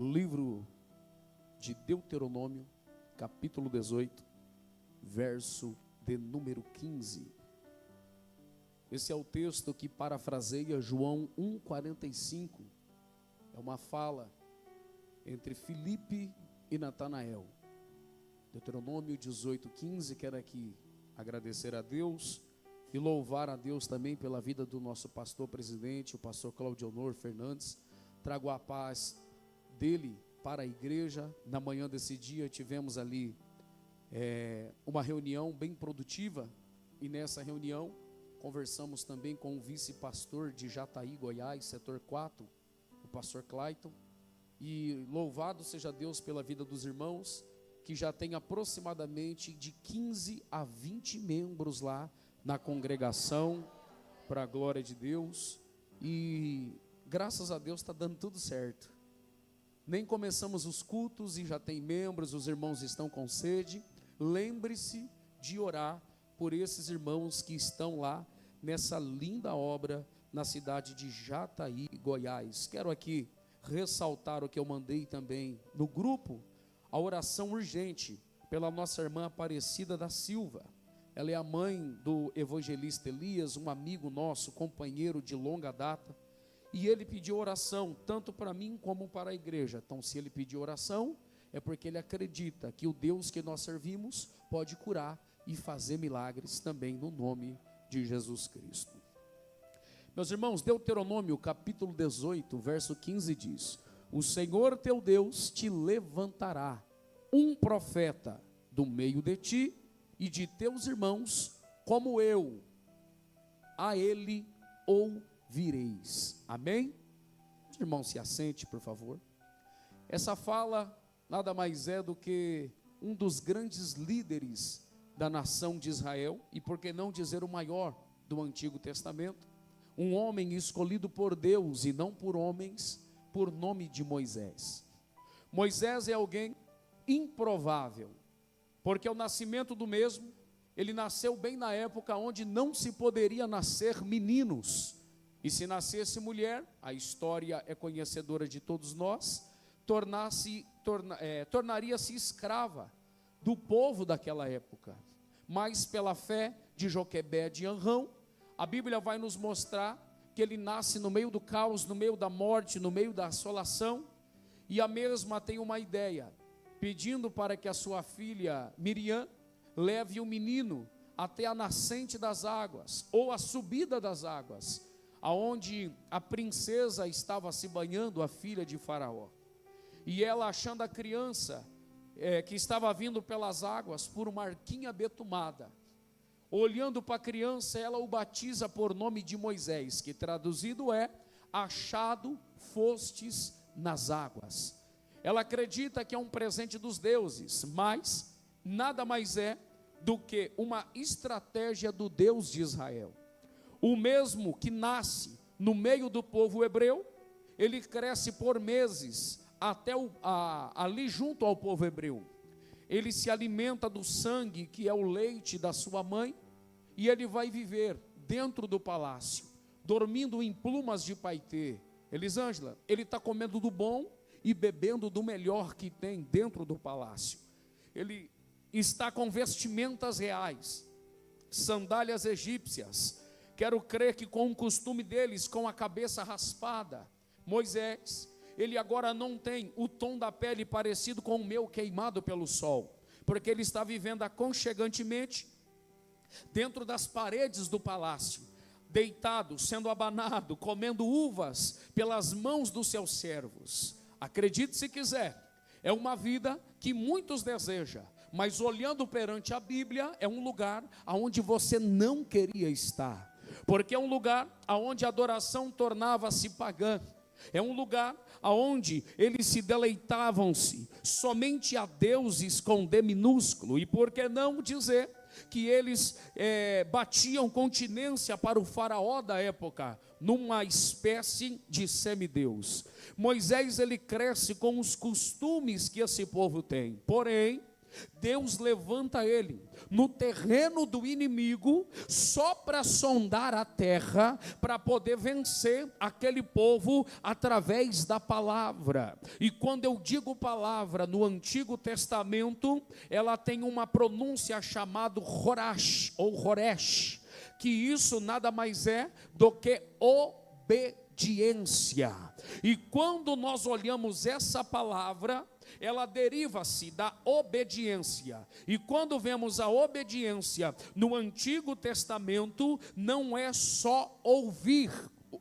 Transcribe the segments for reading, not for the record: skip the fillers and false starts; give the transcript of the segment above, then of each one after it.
Livro de Deuteronômio, capítulo 18, verso de número 15. Esse é o texto que parafraseia João 1,45. É uma fala entre Filipe e Natanael. Deuteronômio 18,15. Quero aqui agradecer a Deus e louvar a Deus também pela vida do nosso pastor presidente, o pastor Claudionor Fernandes. Trago a paz dele para a igreja. Na manhã desse dia tivemos ali uma reunião bem produtiva, e nessa reunião conversamos também com o vice-pastor de Jataí, Goiás, setor 4, o pastor Clayton, e louvado seja Deus pela vida dos irmãos, que já tem aproximadamente de 15 a 20 membros lá na congregação, para a glória de Deus, e graças a Deus está dando tudo certo. Nem começamos os cultos e já tem membros, os irmãos estão com sede. Lembre-se de orar por esses irmãos que estão lá nessa linda obra na cidade de Jataí, Goiás. Quero aqui ressaltar o que eu mandei também no grupo, a oração urgente pela nossa irmã Aparecida da Silva. Ela é a mãe do evangelista Elias, um amigo nosso, companheiro de longa data. E ele pediu oração, tanto para mim como para a igreja. Então, se ele pediu oração, é porque ele acredita que o Deus que nós servimos pode curar e fazer milagres também no nome de Jesus Cristo. Meus irmãos, Deuteronômio capítulo 18, verso 15 diz: o Senhor teu Deus te levantará um profeta do meio de ti e de teus irmãos, como eu, a ele ouvireis. Amém? Irmão, se assente, por favor. Essa fala nada mais é do que um dos grandes líderes da nação de Israel, e por que não dizer o maior do Antigo Testamento, um homem escolhido por Deus e não por homens, por nome de Moisés. Moisés é alguém improvável, porque o nascimento do mesmo, ele nasceu bem na época onde não se poderia nascer meninos. E se nascesse mulher, a história é conhecedora de todos nós, tornaria-se escrava do povo daquela época. Mas pela fé de Joquebede de Anrão, a Bíblia vai nos mostrar que ele nasce no meio do caos, no meio da morte, no meio da assolação, e a mesma tem uma ideia, pedindo para que a sua filha Miriam leve o menino até a nascente das águas, ou a subida das águas, aonde a princesa estava se banhando, a filha de Faraó. E ela, achando a criança que estava vindo pelas águas por uma arquinha betumada, olhando para a criança, ela o batiza por nome de Moisés, que traduzido é: achado fostes nas águas. Ela acredita que é um presente dos deuses, mas nada mais é do que uma estratégia do Deus de Israel. O mesmo que nasce no meio do povo hebreu, ele cresce por meses até ali junto ao povo hebreu. Ele se alimenta do sangue, que é o leite da sua mãe, e ele vai viver dentro do palácio, dormindo em plumas de paetê. Elisângela, ele está comendo do bom e bebendo do melhor que tem dentro do palácio. Ele está com vestimentas reais, sandálias egípcias. Quero crer que com o costume deles, com a cabeça raspada. Moisés, ele agora não tem o tom da pele parecido com o meu, queimado pelo sol, porque ele está vivendo aconchegantemente dentro das paredes do palácio, deitado, sendo abanado, comendo uvas pelas mãos dos seus servos. Acredite se quiser, é uma vida que muitos desejam, mas olhando perante a Bíblia, é um lugar onde você não queria estar, porque é um lugar onde a adoração tornava-se pagã. É um lugar onde eles se deleitavam-se somente a deuses com D minúsculo, e por que não dizer que eles batiam continência para o faraó da época, numa espécie de semideus. Moisés, ele cresce com os costumes que esse povo tem, porém, Deus levanta ele no terreno do inimigo, só para sondar a terra, para poder vencer aquele povo através da palavra. E quando eu digo palavra no Antigo Testamento, ela tem uma pronúncia chamada Horash ou Horesh, que isso nada mais é do que obediência. E quando nós olhamos essa palavra, ela deriva-se da obediência. E quando vemos a obediência no Antigo Testamento, não é só ouvir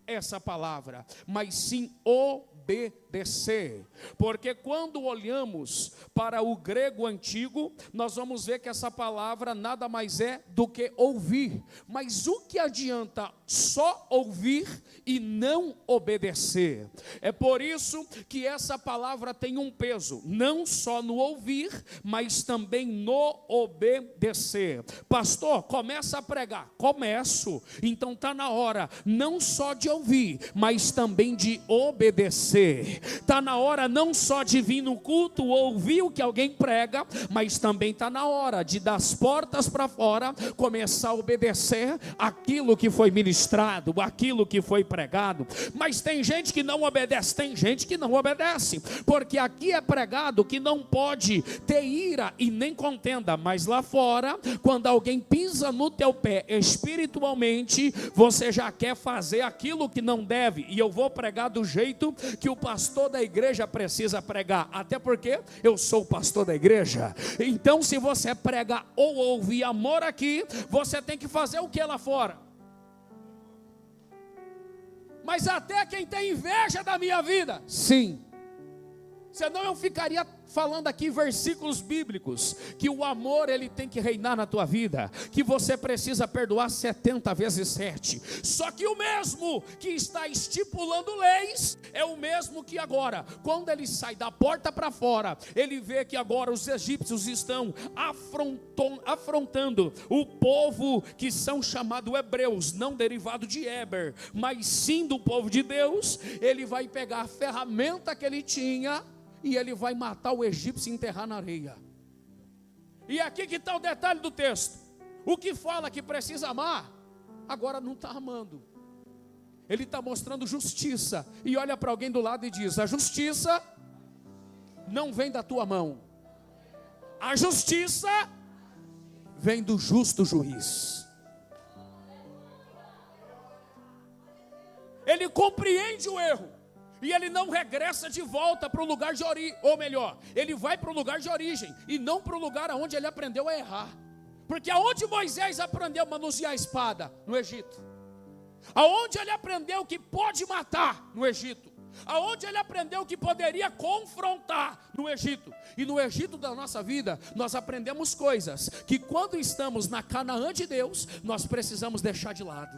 essa palavra, mas sim obedecer. Porque quando olhamos para o grego antigo, nós vamos ver que essa palavra nada mais é do que ouvir. Mas o que adianta só ouvir e não obedecer? É por isso que essa palavra tem um peso, não só no ouvir, mas também no obedecer. Pastor, começa a pregar. Começo. Então está na hora não só de ouvir, mas também de obedecer. Está na hora não só de vir no culto, ouvir o que alguém prega, mas também está na hora de, das portas para fora, começar a obedecer aquilo que foi ministrado, aquilo que foi pregado. Mas tem gente que não obedece, tem gente que não obedece, porque aqui é pregado que não pode ter ira e nem contenda, mas lá fora, quando alguém pisa no teu pé espiritualmente, você já quer fazer aquilo que não deve. E eu vou pregar do jeito que o pastor da igreja precisa pregar, até porque eu sou o pastor da igreja. Então, se você prega ou ouvir amor aqui, você tem que fazer o que lá fora. Mas até quem tem inveja da minha vida, sim. Senão eu ficaria falando aqui versículos bíblicos, que o amor ele tem que reinar na tua vida, que você precisa perdoar 70 vezes 7, só que o mesmo que está estipulando leis, é o mesmo que agora, quando ele sai da porta para fora, ele vê que agora os egípcios estão afrontando o povo que são chamados hebreus, não derivado de Heber, mas sim do povo de Deus. Ele vai pegar a ferramenta que ele tinha, e ele vai matar o egípcio e enterrar na areia. E aqui que está o detalhe do texto. O que fala que precisa amar, agora não está amando. Ele está mostrando justiça. E olha para alguém do lado e diz: a justiça não vem da tua mão. A justiça vem do justo juiz. Ele compreende o erro. E ele não regressa de volta para o lugar de origem, ou melhor, ele vai para o lugar de origem, e não para o lugar onde ele aprendeu a errar. Porque aonde Moisés aprendeu a manusear a espada? No Egito. Aonde ele aprendeu que pode matar? No Egito. Aonde ele aprendeu que poderia confrontar? No Egito. E no Egito da nossa vida, nós aprendemos coisas que quando estamos na Canaã de Deus, nós precisamos deixar de lado.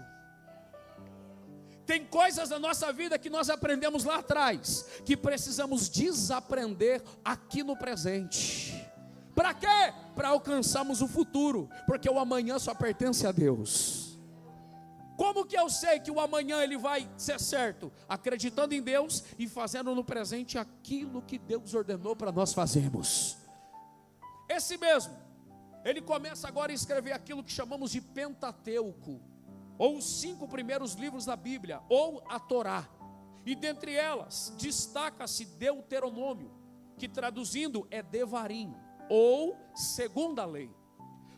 Tem coisas na nossa vida que nós aprendemos lá atrás, que precisamos desaprender aqui no presente. Para quê? Para alcançarmos o futuro, porque o amanhã só pertence a Deus. Como que eu sei que o amanhã ele vai ser certo? Acreditando em Deus e fazendo no presente aquilo que Deus ordenou para nós fazermos. Esse mesmo, ele começa agora a escrever aquilo que chamamos de Pentateuco, ou os 5 primeiros livros da Bíblia, ou a Torá. E dentre elas, destaca-se Deuteronômio, que traduzindo é Devarim, ou segunda lei.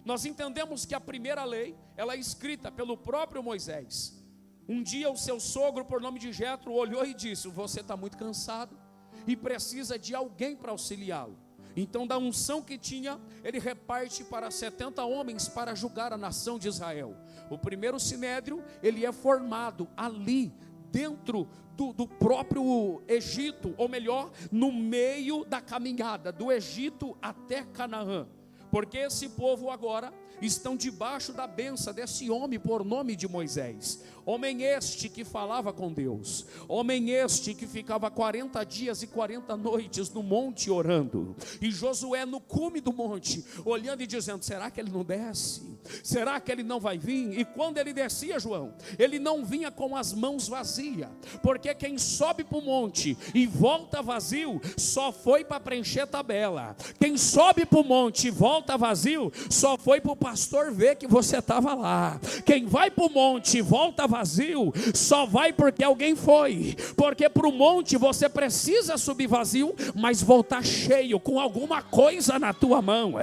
Nós entendemos que a primeira lei, ela é escrita pelo próprio Moisés. Um dia o seu sogro, por nome de Jetro, olhou e disse: você está muito cansado e precisa de alguém para auxiliá-lo. Então da unção que tinha, ele reparte para 70 homens para julgar a nação de Israel. O primeiro sinédrio, ele é formado ali, dentro do próprio Egito, ou melhor, no meio da caminhada, do Egito até Canaã. porque esse povo agora estão debaixo da bênção desse homem por nome de Moisés. Homem este que falava com Deus, homem este que ficava 40 dias e 40 noites no monte orando, e Josué no cume do monte, olhando e dizendo: será que ele não desce? Será que ele não vai vir? E quando ele descia, João, ele não vinha com as mãos vazias, porque quem sobe para o monte e volta vazio, só foi para preencher tabela. Quem sobe para o monte e volta vazio, só foi para o pastor ver que você estava lá. Quem vai para o monte e volta vazio, só vai porque alguém foi, porque para o monte você precisa subir vazio, mas voltar cheio, com alguma coisa na tua mão.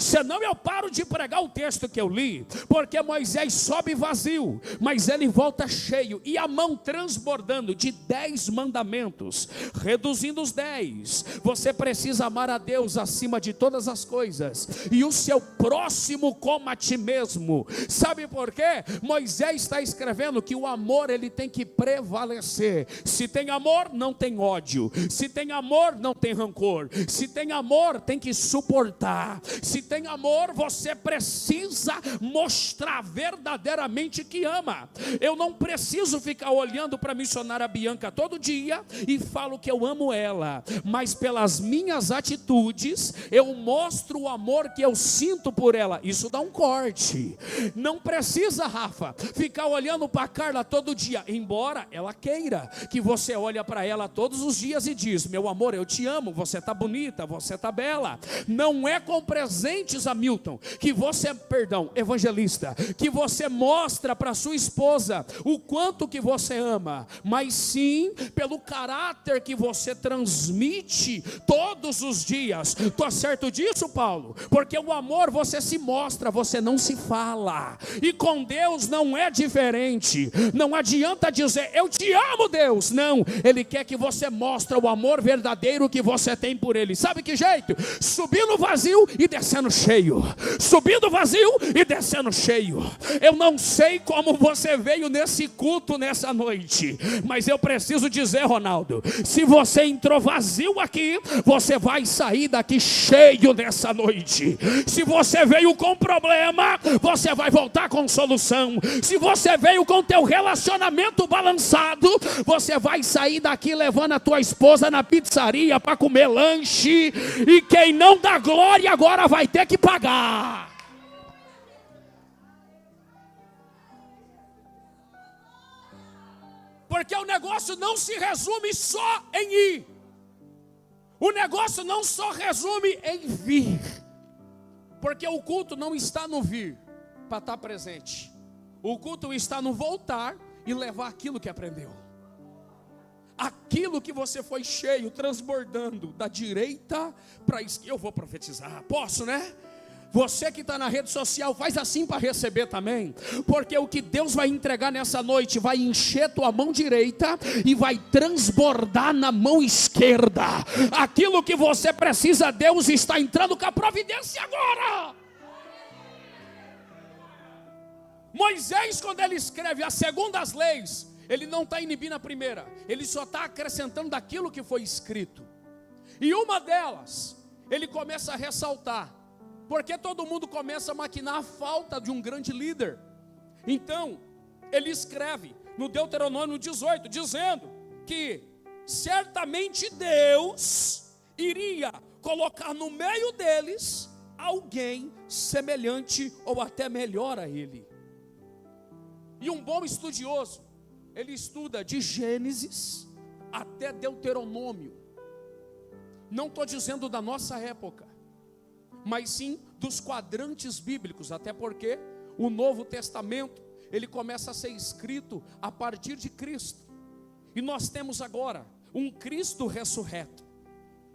Senão eu paro de pregar o texto que eu li, porque Moisés sobe vazio, mas ele volta cheio, e a mão transbordando de 10 mandamentos, reduzindo os 10. Você precisa amar a Deus acima de todas as coisas, e o seu próximo como a ti mesmo. Sabe por quê? Moisés está escrevendo que o amor ele tem que prevalecer. Se tem amor, não tem ódio. Se tem amor, não tem rancor. Se tem amor, tem que suportar. Se tem amor, você precisa mostrar verdadeiramente que ama. Eu não preciso ficar olhando para a missionária Bianca todo dia e falo que eu amo ela, mas pelas minhas atitudes eu mostro o amor que eu sinto por ela. Isso dá um corte. Não precisa, Rafa, ficar olhando para a Carla todo dia, embora ela queira que você olhe para ela todos os dias e diz: meu amor, eu te amo, você está bonita, você está bela. Não é com presentes, Hamilton, que você, evangelista, que você mostra para sua esposa o quanto que você ama, mas sim pelo caráter que você transmite todos os dias. Estou certo disso, Paulo? Porque o amor você se mostra, você não se fala. E com Deus não é diferente. Não adianta dizer: eu te amo, Deus. Não, Ele quer que você mostre o amor verdadeiro que você tem por Ele. Sabe que jeito? Subindo vazio e descendo cheio. Subindo vazio e descendo cheio. Eu não sei como você veio nesse culto nessa noite, mas eu preciso dizer, Ronaldo, se você entrou vazio aqui, você vai sair daqui cheio nessa noite. Se você veio com problema, você vai voltar com solução. Se você veio com teu relacionamento balançado, você vai sair daqui levando a tua esposa na pizzaria para comer lanche, e quem não dá glória agora vai ter que pagar. Porque o negócio não se resume só em ir. O negócio não só resume em vir. Porque o culto não está no vir para estar presente. O culto está no voltar e levar aquilo que aprendeu. Aquilo que você foi cheio, transbordando da direita para a esquerda. Eu vou profetizar, posso, né? Você que está na rede social, faz assim para receber também. Porque o que Deus vai entregar nessa noite vai encher tua mão direita e vai transbordar na mão esquerda. Aquilo que você precisa, Deus está entrando com a providência agora. Moisés, quando ele escreve as segundas leis, ele não está inibindo a primeira, ele só está acrescentando daquilo que foi escrito. E uma delas, ele começa a ressaltar, porque todo mundo começa a maquinar a falta de um grande líder. Então, ele escreve no Deuteronômio 18, dizendo que certamente Deus iria colocar no meio deles alguém semelhante ou até melhor a ele. E um bom estudioso, ele estuda de Gênesis até Deuteronômio. Não estou dizendo da nossa época, mas sim dos quadrantes bíblicos, até porque o Novo Testamento, ele começa a ser escrito a partir de Cristo. E nós temos agora um Cristo ressurreto,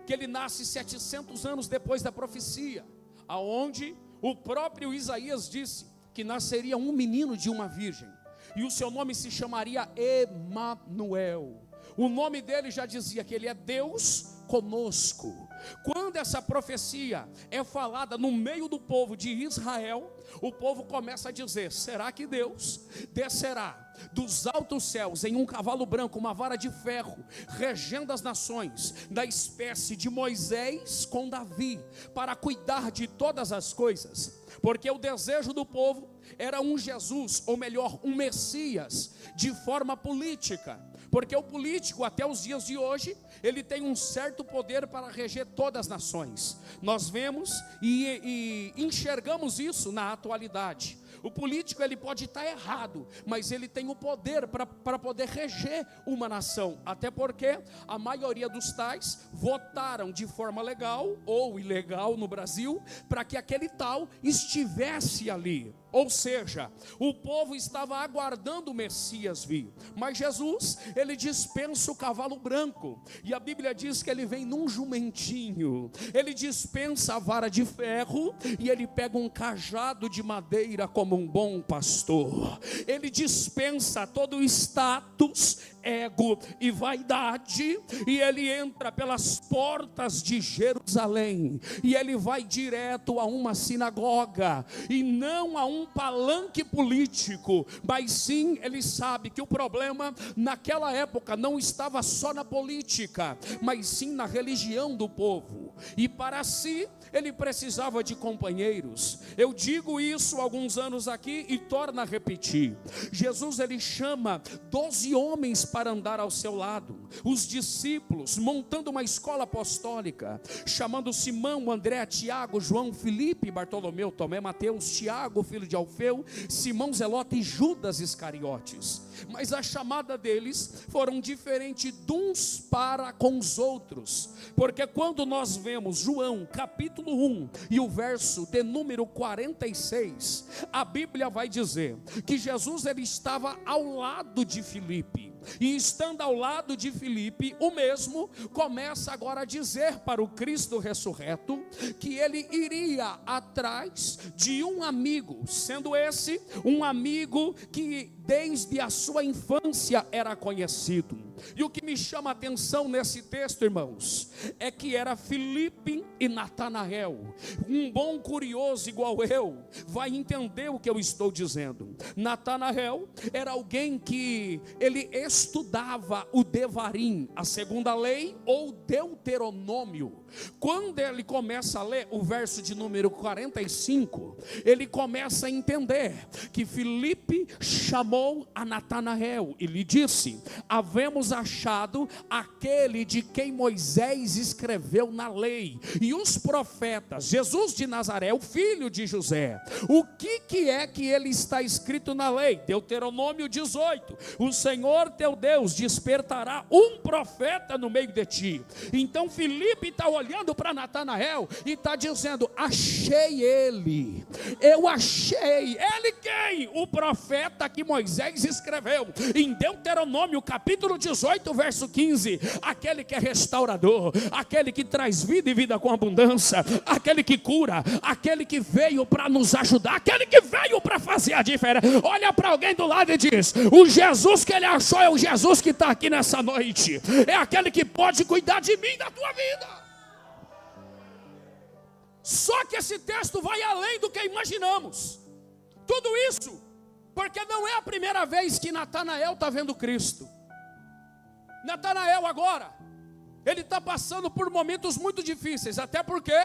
que ele nasce 700 anos depois da profecia, aonde o próprio Isaías disse que nasceria um menino de uma virgem, e o seu nome se chamaria Emanuel. O nome dele já dizia que ele é Deus conosco. Quando essa profecia é falada no meio do povo de Israel, o povo começa a dizer: será que Deus descerá dos altos céus em um cavalo branco, uma vara de ferro, regendo as nações, da espécie de Moisés com Davi, para cuidar de todas as coisas? Porque o desejo do povo era um Jesus, ou melhor, um Messias, de forma política. Porque o político, até os dias de hoje, ele tem um certo poder para reger todas as nações. Nós vemos e enxergamos isso na atualidade. O político, ele pode estar errado, mas ele tem o poder para poder reger uma nação. Até porque a maioria dos tais votaram de forma legal ou ilegal no Brasil, para que aquele tal estivesse ali. Ou seja, o povo estava aguardando o Messias vir. Mas Jesus, ele dispensa o cavalo branco. E a Bíblia diz que ele vem num jumentinho. Ele dispensa a vara de ferro e ele pega um cajado de madeira como um bom pastor. Ele dispensa todo o status, ego e vaidade, e ele entra pelas portas de Jerusalém, e ele vai direto a uma sinagoga, e não a um palanque político, mas sim, ele sabe que o problema naquela época não estava só na política, mas sim na religião do povo, e para si, ele precisava de companheiros. Eu digo isso há alguns anos aqui e torno a repetir. Jesus, ele chama 12 homens para andar ao seu lado, os discípulos, montando uma escola apostólica, chamando Simão, André, Tiago, João, Filipe, Bartolomeu, Tomé, Mateus, Tiago, filho de Alfeu, Simão Zelote e Judas Iscariotes. Mas a chamada deles foram diferente de uns para com os outros, porque quando nós vemos João capítulo 1 e o verso de número 46, a Bíblia vai dizer que Jesus, ele estava ao lado de Filipe, e estando ao lado de Filipe, o mesmo começa agora a dizer para o Cristo ressurreto que ele iria atrás de um amigo, sendo esse um amigo que desde a sua infância era conhecido. E o que me chama a atenção nesse texto, irmãos, é que era Filipe e Natanael. Um bom curioso igual eu vai entender o que eu estou dizendo. Natanael era alguém que ele estudava o Devarim, a segunda lei, ou Deuteronômio. Quando ele começa a ler o verso de número 45, ele começa a entender que Filipe chamou a Natanael e lhe disse: havemos achado aquele de quem Moisés escreveu na lei e os profetas, Jesus de Nazaré, o filho de José. O que é que ele está escrito na lei? Deuteronômio 18: o Senhor teu Deus despertará um profeta no meio de ti. Então Filipe está olhando para Natanael e está dizendo: achei ele, eu achei ele. Quem? O profeta que Moisés escreveu em Deuteronômio capítulo 18 verso 15, aquele que é restaurador, aquele que traz vida e vida com abundância, aquele que cura, aquele que veio para nos ajudar, aquele que veio para fazer a diferença. Olha para alguém do lado e diz: o Jesus que ele achou é o Jesus que está aqui nessa noite, é aquele que pode cuidar de mim e da tua vida. Só que esse texto vai além do que imaginamos. Tudo isso porque não é a primeira vez que Natanael está vendo Cristo. Natanael agora, ele está passando por momentos muito difíceis, até porque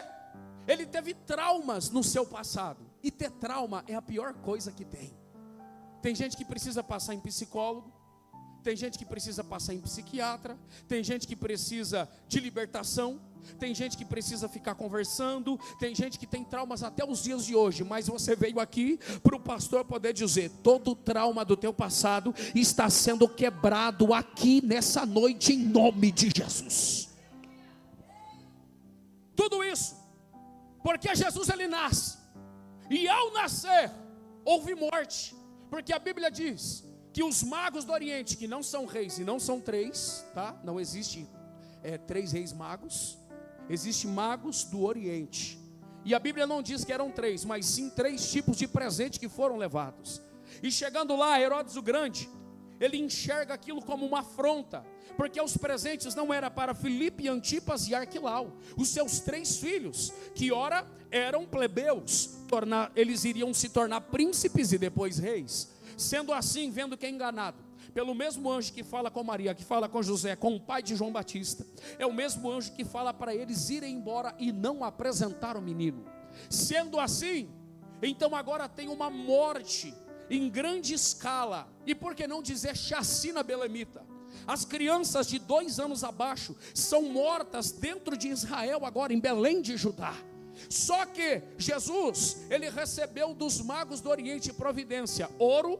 ele teve traumas no seu passado. E ter trauma é a pior coisa que tem. Tem gente que precisa passar em psicólogo, tem gente que precisa passar em psiquiatra, tem gente que precisa de libertação, tem gente que precisa ficar conversando, tem gente que tem traumas até os dias de hoje. Mas você veio aqui para o pastor poder dizer: todo o trauma do teu passado está sendo quebrado aqui nessa noite em nome de Jesus. Tudo isso porque Jesus, ele nasce, e ao nascer houve morte, porque a Bíblia diz que os magos do Oriente, que não são reis e não são três, tá? Não existe 3 reis magos, existe magos do Oriente. E a Bíblia não diz que eram 3, mas sim 3 tipos de presente que foram levados. E chegando lá, Herodes o Grande, ele enxerga aquilo como uma afronta, porque os presentes não eram para Filipe, Antipas e Arquilau, os seus 3 filhos, que ora eram plebeus, eles iriam se tornar príncipes e depois reis. Sendo assim, vendo que é enganado pelo mesmo anjo que fala com Maria, que fala com José, com o pai de João Batista, é o mesmo anjo que fala para eles irem embora e não apresentar o menino. Sendo assim, então agora tem uma morte em grande escala, e por que não dizer chacina belemita? As crianças de 2 anos abaixo são mortas dentro de Israel, agora em Belém de Judá. Só que Jesus, ele recebeu dos magos do Oriente providência, ouro,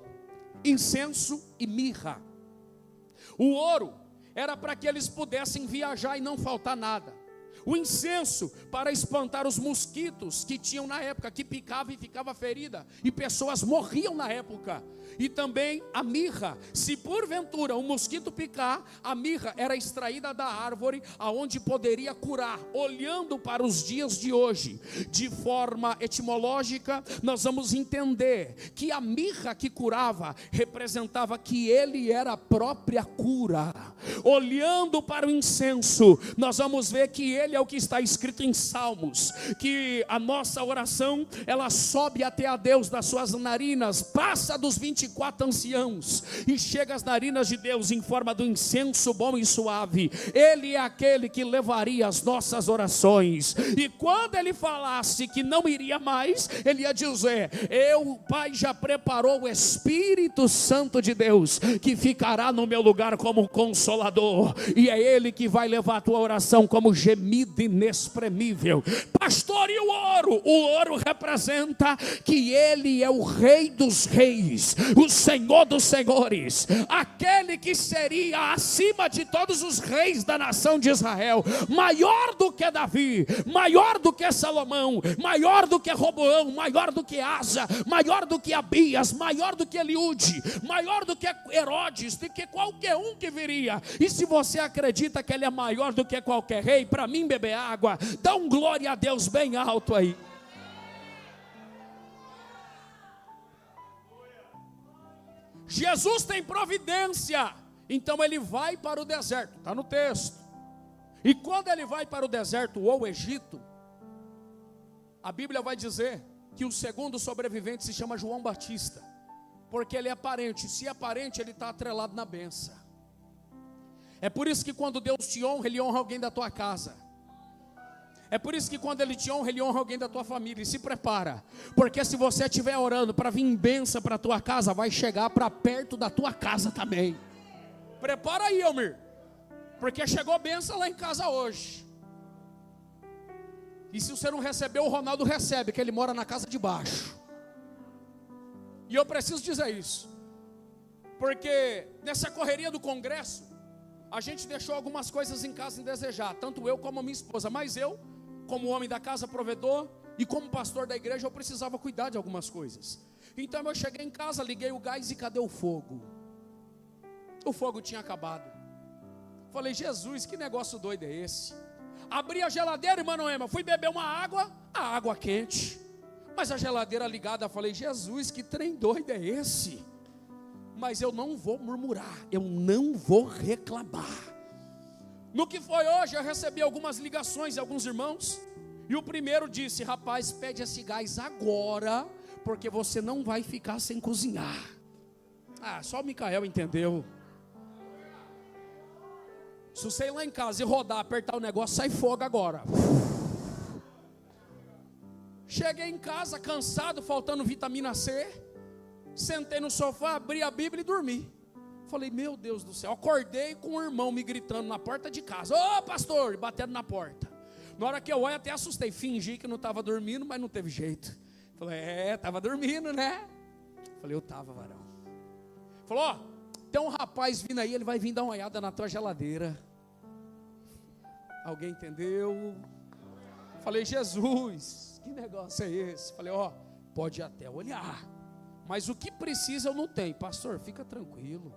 incenso e mirra. O ouro era para que eles pudessem viajar e não faltar nada. O incenso para espantar os mosquitos que tinham na época, que picava e ficava ferida, e pessoas morriam na época. E também a mirra, se porventura um mosquito picar, a mirra era extraída da árvore, aonde poderia curar. Olhando para os dias de hoje, de forma etimológica, nós vamos entender que a mirra que curava, representava que ele era a própria cura. Olhando para o incenso, nós vamos ver que ele é o que está escrito em Salmos, que a nossa oração, ela sobe até a Deus das suas narinas, passa dos 24 anciãos e chega às narinas de Deus em forma do incenso bom e suave. Ele é aquele que levaria as nossas orações, e quando ele falasse que não iria mais, ele ia dizer: o Pai já preparou o Espírito Santo de Deus, que ficará no meu lugar como consolador, e é ele que vai levar a tua oração como gemido inexprimível. Pastor, e o ouro? O ouro representa que ele é o Rei dos Reis, o Senhor dos Senhores, aquele que seria acima de todos os reis da nação de Israel, maior do que Davi, maior do que Salomão, maior do que Roboão, maior do que Asa, maior do que Abias, maior do que Eliúde, maior do que Herodes, do que qualquer um que viria. E se você acredita que ele é maior do que qualquer rei, para mim beber água, dá um glória a Deus bem alto aí. Jesus tem providência, então ele vai para o deserto, está no texto. E quando ele vai para o deserto ou o Egito, a Bíblia vai dizer que o segundo sobrevivente se chama João Batista, porque ele é parente. Se é parente, ele está atrelado na bênção. É por isso que quando Deus te honra, ele honra alguém da tua casa. É por isso que quando ele te honra, ele honra alguém da tua família. E se prepara, porque se você estiver orando para vir bênção para a tua casa, vai chegar para perto da tua casa também. Prepara aí, Elmir, porque chegou bênção lá em casa hoje. E se você não recebeu, o Ronaldo recebe, que ele mora na casa de baixo. E eu preciso dizer isso, porque nessa correria do congresso, a gente deixou algumas coisas em casa em desejar, tanto eu como a minha esposa. Mas eu, como homem da casa, provedor, e como pastor da igreja, eu precisava cuidar de algumas coisas. Então eu cheguei em casa, liguei o gás e cadê o fogo? O fogo tinha acabado. Falei: Jesus, que negócio doido é esse? Abri a geladeira, irmã Noema, fui beber uma água, a água quente, mas a geladeira ligada. Falei: Jesus, que trem doido é esse? Mas eu não vou murmurar, eu não vou reclamar. No que foi hoje, eu recebi algumas ligações de alguns irmãos, e o primeiro disse: rapaz, pede esse gás agora, porque você não vai ficar sem cozinhar. Ah, só o Micael entendeu. Se você ir lá em casa e rodar, apertar o negócio, sai fogo agora. Cheguei em casa cansado, faltando vitamina C, sentei no sofá, abri a Bíblia e dormi. Falei: meu Deus do céu. Acordei com um irmão me gritando na porta de casa: ô pastor, batendo na porta. Na hora que eu olhei, até assustei, fingi que não estava dormindo, mas não teve jeito. Falei: estava dormindo, né? Falei: eu estava, varão. Falou: ó, tem um rapaz vindo aí, ele vai vir dar uma olhada na tua geladeira. Alguém entendeu? Falei: Jesus, que negócio é esse? Falei: ó, pode até olhar, mas o que precisa eu não tenho. Pastor, fica tranquilo,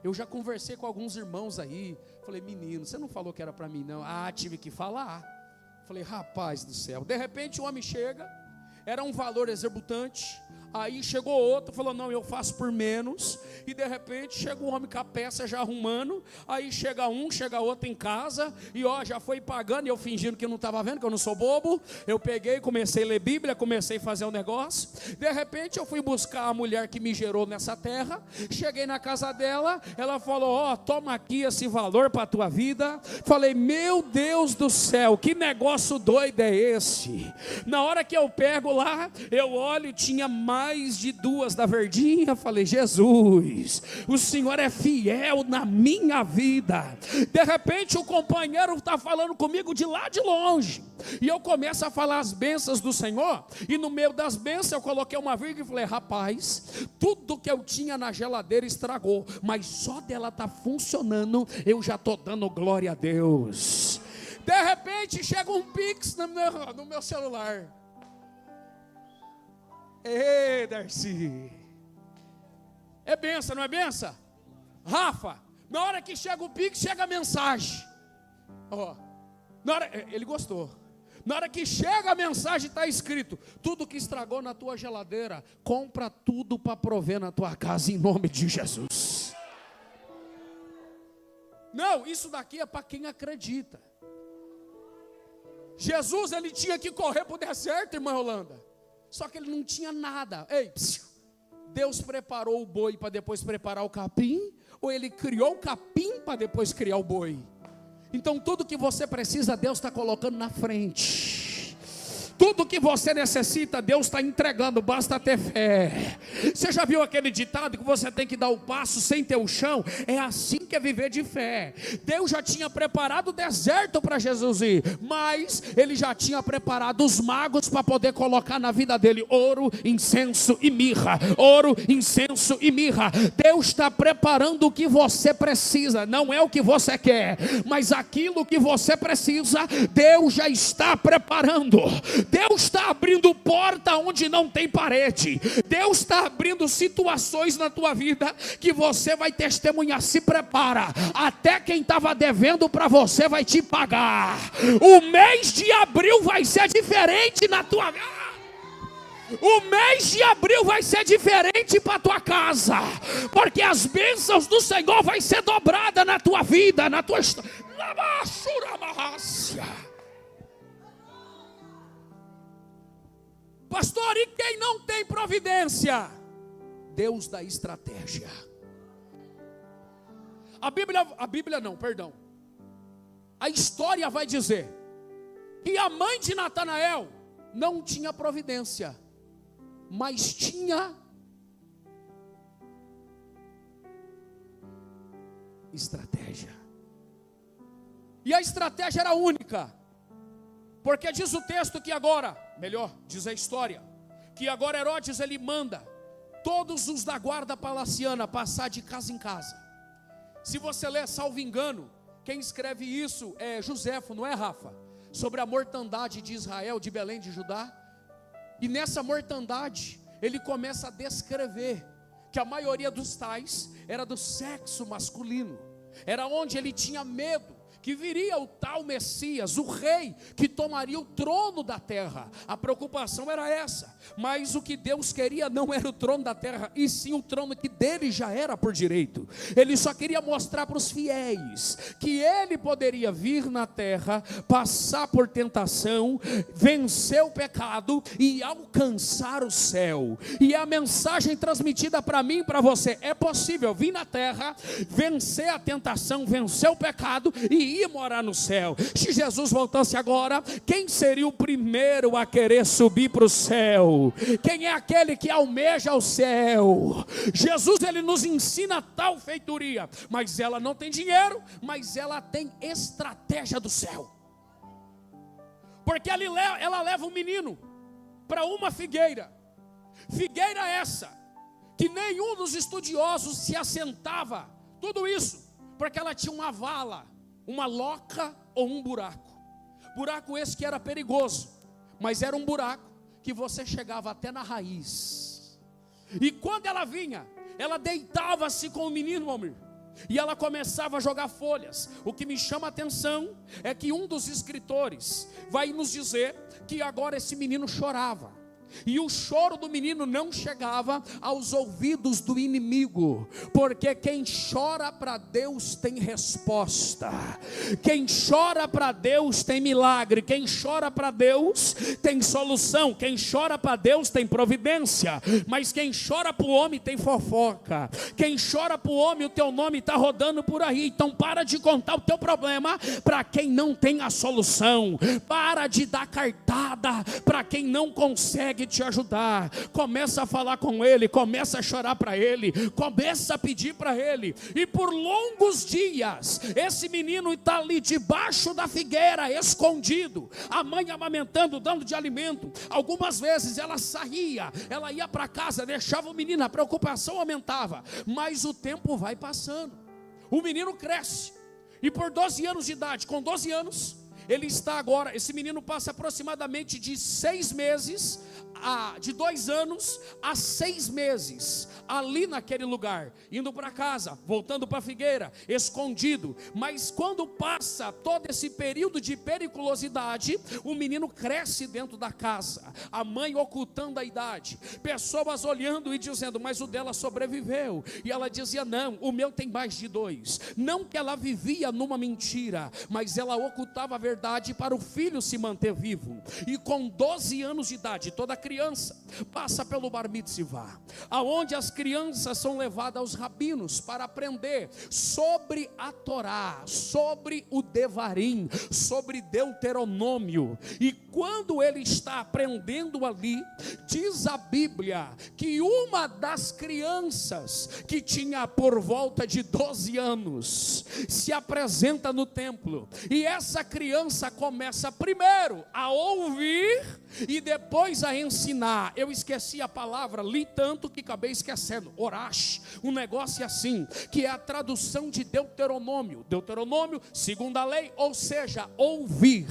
eu já conversei com alguns irmãos aí. Falei: menino, você não falou que era para mim não? Ah, tive que falar. Falei: rapaz do céu. De repente o homem chega, era um valor exorbitante. Aí chegou outro, falou, não, eu faço por menos. E de repente chega um homem com a peça já arrumando. Aí chega outro em casa. E já foi pagando. E eu fingindo que não estava vendo, que eu não sou bobo. Eu peguei, comecei a ler Bíblia, comecei a fazer um negócio. De repente eu fui buscar a mulher que me gerou nessa terra. Cheguei na casa dela. Ela falou, toma aqui esse valor para a tua vida. Falei, meu Deus do céu, que negócio doido é esse? Na hora que eu pego lá, eu olho, tinha mais de 2 da verdinha. Falei, Jesus, o Senhor é fiel na minha vida. De repente o companheiro está falando comigo de lá de longe, e eu começo a falar as bênçãos do Senhor, e no meio das bênçãos eu coloquei uma vírgula e falei, rapaz, tudo que eu tinha na geladeira estragou, mas só dela está funcionando, eu já estou dando glória a Deus. De repente chega um Pix no meu celular. Ei, Darcy, é benção, não é benção? Rafa, na hora que chega o Pix, chega a mensagem. Ele gostou. Na hora que chega a mensagem, está escrito, tudo que estragou na tua geladeira, compra tudo para prover na tua casa, em nome de Jesus. Não, isso daqui é para quem acredita. Jesus, ele tinha que correr para o deserto, irmã Rolanda. Só que ele não tinha nada. Deus preparou o boi para depois preparar o capim? Ou ele criou o capim para depois criar o boi? Então tudo que você precisa, Deus está colocando na frente. Tudo que você necessita, Deus está entregando, basta ter fé. Você já viu aquele ditado que você tem que dar o passo sem ter o chão? É assim que é viver de fé. Deus já tinha preparado o deserto para Jesus ir, mas Ele já tinha preparado os magos para poder colocar na vida dele ouro, incenso e mirra. Ouro, incenso e mirra. Deus está preparando o que você precisa, não é o que você quer, mas aquilo que você precisa, Deus já está preparando. Deus está abrindo porta onde não tem parede. Deus está abrindo situações na tua vida que você vai testemunhar. Se prepara, até quem estava devendo para você vai te pagar. O mês de abril vai ser diferente na tua vida. O mês de abril vai ser diferente para a tua casa, porque as bênçãos do Senhor vai ser dobrada na tua vida, na tua história. Pastor, e quem não tem providência? Deus dá estratégia. A história vai dizer que a mãe de Natanael não tinha providência, mas tinha estratégia. E a estratégia era única. Porque diz o texto que agora, diz a história, que agora Herodes ele manda todos os da guarda palaciana passar de casa em casa. Se você ler, salvo engano, quem escreve isso é Joséfo, não é, Rafa? Sobre a mortandade de Israel, de Belém de Judá. E nessa mortandade, ele começa a descrever que a maioria dos tais era do sexo masculino. Era onde ele tinha medo que viria o tal Messias, o rei que tomaria o trono da terra. A preocupação era essa, mas o que Deus queria não era o trono da terra, e sim o trono que dele já era por direito. Ele só queria mostrar para os fiéis que ele poderia vir na terra, passar por tentação, vencer o pecado e alcançar o céu. E a mensagem transmitida para mim e para você: é possível vir na terra, vencer a tentação, vencer o pecado e ir morar no céu. Se Jesus voltasse agora, quem seria o primeiro a querer subir para o céu? Quem é aquele que almeja o céu? Jesus, ele nos ensina tal feitoria, mas ela não tem dinheiro, mas ela tem estratégia do céu. Porque ela leva um menino para uma figueira essa que nenhum dos estudiosos se assentava. Tudo isso porque ela tinha uma vala, uma loca ou um buraco. Buraco esse que era perigoso, mas era um buraco que você chegava até na raiz. E quando ela vinha, ela deitava-se com o menino, Almir, e ela começava a jogar folhas. O que me chama a atenção é que um dos escritores vai nos dizer que agora esse menino chorava. E o choro do menino não chegava aos ouvidos do inimigo, porque quem chora para Deus tem resposta, quem chora para Deus tem milagre, quem chora para Deus tem solução, quem chora para Deus tem providência. Mas quem chora para o homem tem fofoca, quem chora para o homem, o teu nome está rodando por aí. Então para de contar o teu problema para quem não tem a solução, para de dar cartada para quem não consegue te ajudar. Começa a falar com ele, começa a chorar para ele, começa a pedir para ele. E por longos dias esse menino está ali debaixo da figueira, escondido, a mãe amamentando, dando de alimento. Algumas vezes ela saía, ela ia para casa, deixava o menino, a preocupação aumentava. Mas o tempo vai passando, o menino cresce, e por 12 anos de idade, com 12 anos, ele está agora, esse menino passa aproximadamente de 6 meses, de 2 anos a 6 meses, ali naquele lugar, indo para casa, voltando para a figueira, escondido. Mas quando passa todo esse período de periculosidade, o menino cresce dentro da casa, a mãe ocultando a idade, pessoas olhando e dizendo, mas o dela sobreviveu, e ela dizia, não, o meu tem mais de 2, não que ela vivia numa mentira, mas ela ocultava a verdade para o filho se manter vivo. E com 12 anos de idade, toda criança passa pelo bar mitzvah, aonde as crianças são levadas aos rabinos para aprender sobre a Torá, sobre o Devarim, sobre Deuteronômio. E quando ele está aprendendo ali, diz a Bíblia que uma das crianças que tinha por volta de 12 anos se apresenta no templo, e essa criança começa primeiro a ouvir e depois a ensinar. Eu esqueci a palavra, li tanto que acabei esquecendo. Orash, um negócio assim, que é a tradução de Deuteronômio, segundo a lei, ou seja, ouvir.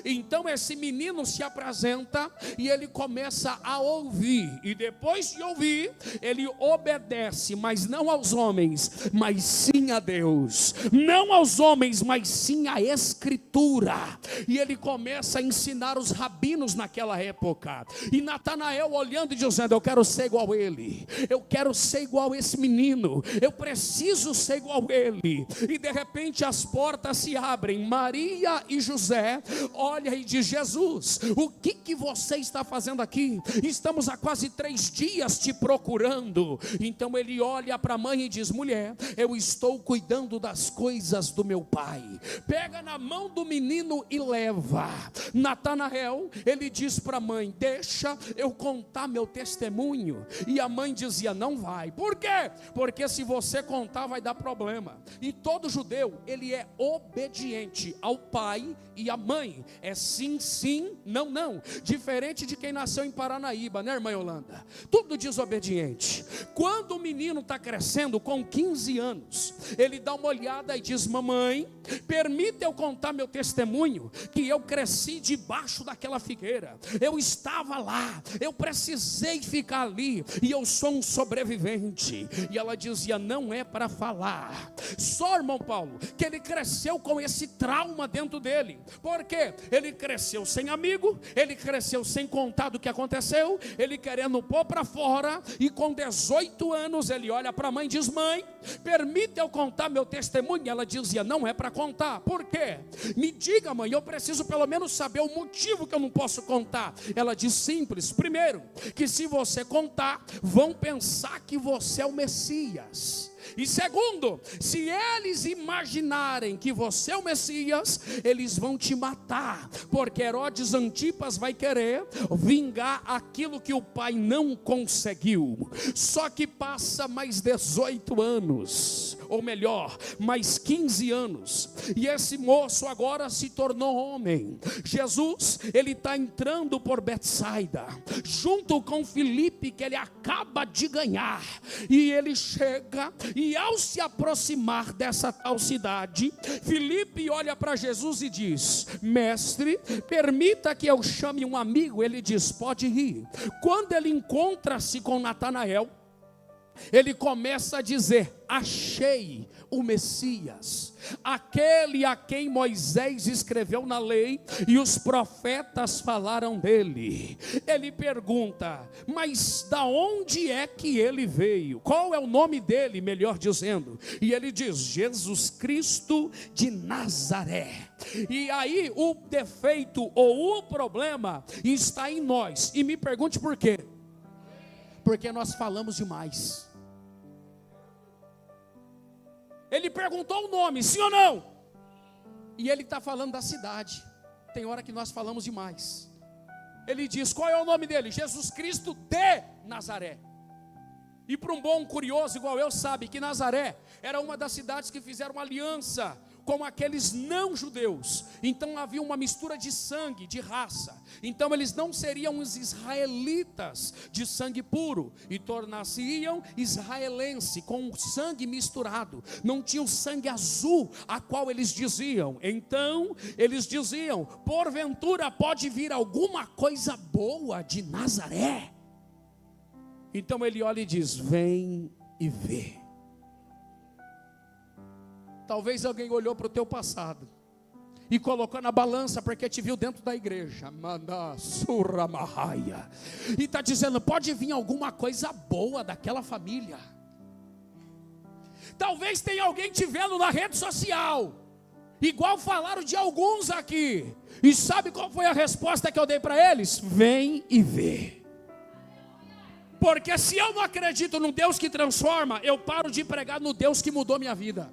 Então esse menino se apresenta e ele começa a ouvir, e depois de ouvir, ele obedece, mas não aos homens, mas sim a Deus, não aos homens, mas sim à Escritura. E ele começa a ensinar os rabinos naquela época, e Natanael olhando e dizendo, eu quero ser igual a ele, eu quero ser igual a esse menino, eu preciso ser igual a ele. E de repente as portas se abrem, Maria e José olham e diz, Jesus, o que você está fazendo aqui? Estamos há quase 3 dias te procurando. Então ele olha para a mãe e diz, mulher, eu estou cuidando das coisas do meu pai. Pega na mão do menino e leva. Natanael, ele diz para a mãe, deixa eu contar meu testemunho. E a mãe dizia, não vai. Por quê? Porque se você contar vai dar problema. E todo judeu, ele é obediente ao pai e à mãe. É sim, sim, não, não. Diferente de quem nasceu em Paranaíba, né, irmã Yolanda? Tudo desobediente. Quando o menino está crescendo com 15 anos, ele dá uma olhada e diz, mamãe, permita eu contar meu testemunho, que eu cresci debaixo daquela figueira, eu estava lá, eu precisei ficar ali, e eu sou um sobrevivente. E ela dizia, não é para falar. Só, irmão Paulo, que ele cresceu com esse trauma dentro dele. Por quê? Ele cresceu sem amigo, ele cresceu sem contar do que aconteceu, ele querendo pôr para fora, e com 18 anos ele olha para a mãe e diz, mãe, permita eu contar meu testemunho. E ela dizia, não é para contar. Por quê? Me diga, mãe, eu preciso pelo menos saber o motivo que eu não posso contar. Ela diz, simples, primeiro, que se você contar, vão pensar que você é o Messias. E segundo, se eles imaginarem que você é o Messias, eles vão te matar, porque Herodes Antipas vai querer vingar aquilo que o pai não conseguiu. Só que passa mais 18 anos, ou melhor, mais 15 anos, e esse moço agora se tornou homem. Jesus, ele está entrando por Betsaida, junto com Filipe, que ele acaba de ganhar, e ele chega, e ao se aproximar dessa tal cidade, Filipe olha para Jesus e diz, mestre, permita que eu chame um amigo. Ele diz, pode ir. Quando ele encontra-se com Natanael, ele começa a dizer, achei o Messias, aquele a quem Moisés escreveu na lei e os profetas falaram dele. Ele pergunta: mas da onde é que ele veio? Qual é o nome dele, melhor dizendo? E ele diz: Jesus Cristo de Nazaré. E aí o defeito ou o problema está em nós. E me pergunte por quê? Porque nós falamos demais. Ele perguntou o nome, sim ou não? E ele está falando da cidade. Tem hora que nós falamos demais. Ele diz: qual é o nome dele? Jesus Cristo de Nazaré. E para um bom curioso igual eu sabe que Nazaré era uma das cidades que fizeram aliança com aqueles não judeus. Então havia uma mistura de sangue, de raça. Então eles não seriam os israelitas de sangue puro e tornar-se-iam israelense, com sangue misturado. Não tinha o sangue azul a qual eles diziam. Então eles diziam: porventura pode vir alguma coisa boa de Nazaré? Então ele olha e diz: vem e vê. Talvez alguém olhou para o teu passado e colocou na balança porque te viu dentro da igreja, e está dizendo: pode vir alguma coisa boa daquela família. Talvez tenha alguém te vendo na rede social, igual falaram de alguns aqui. E sabe qual foi a resposta que eu dei para eles? Vem e vê. Porque se eu não acredito no Deus que transforma, eu paro de pregar no Deus que mudou minha vida.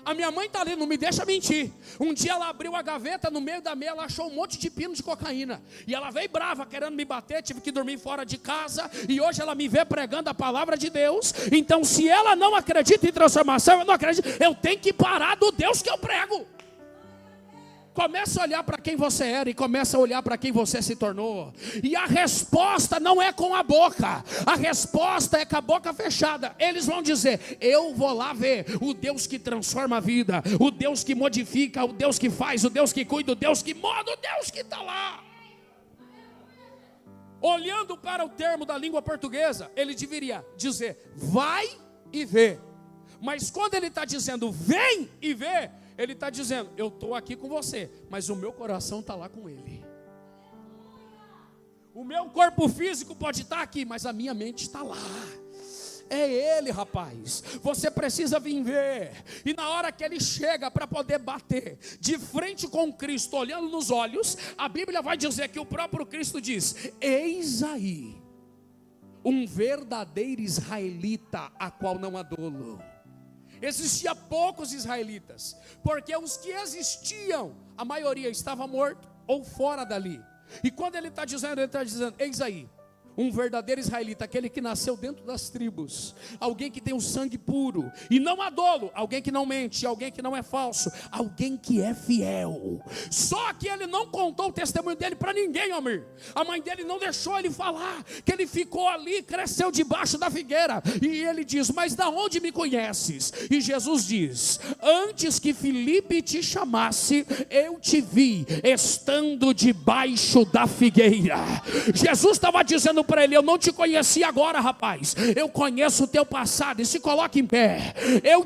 A minha mãe está ali, não me deixa mentir. Um dia ela abriu a gaveta, no meio da meia ela achou um monte de pino de cocaína. E ela veio brava, querendo me bater, tive que dormir fora de casa. E hoje ela me vê pregando a palavra de Deus. Então se ela não acredita em transformação, eu não acredito. Eu tenho que parar do Deus que eu prego. Começa a olhar para quem você era e começa a olhar para quem você se tornou. E a resposta não é com a boca. A resposta é com a boca fechada. Eles vão dizer: eu vou lá ver o Deus que transforma a vida, o Deus que modifica, o Deus que faz, o Deus que cuida, o Deus que muda, o Deus que está lá. Olhando para o termo da língua portuguesa, ele deveria dizer: vai e vê. Mas quando ele está dizendo vem e vê, ele está dizendo: eu estou aqui com você, mas o meu coração está lá com ele. O meu corpo físico pode estar aqui, mas a minha mente está lá. É ele, rapaz. Você precisa vir ver. E na hora que ele chega para poder bater de frente com Cristo, olhando nos olhos, a Bíblia vai dizer que o próprio Cristo diz: eis aí um verdadeiro israelita, a qual não há dolo. Existia poucos israelitas, porque os que existiam, a maioria estava morto ou fora dali. E quando ele está dizendo, eis aí um verdadeiro israelita, aquele que nasceu dentro das tribos, alguém que tem o sangue puro, e não há dolo, alguém que não mente, alguém que não é falso, alguém que é fiel. Só que ele não contou o testemunho dele para ninguém, Almir. A mãe dele não deixou ele falar, que ele ficou ali, cresceu debaixo da figueira. E ele diz: mas da onde me conheces? E Jesus diz: antes que Filipe te chamasse, eu te vi estando debaixo da figueira. Jesus estava dizendo para ele: eu não te conheci agora, rapaz, eu conheço o teu passado. E se coloque em pé. Eu te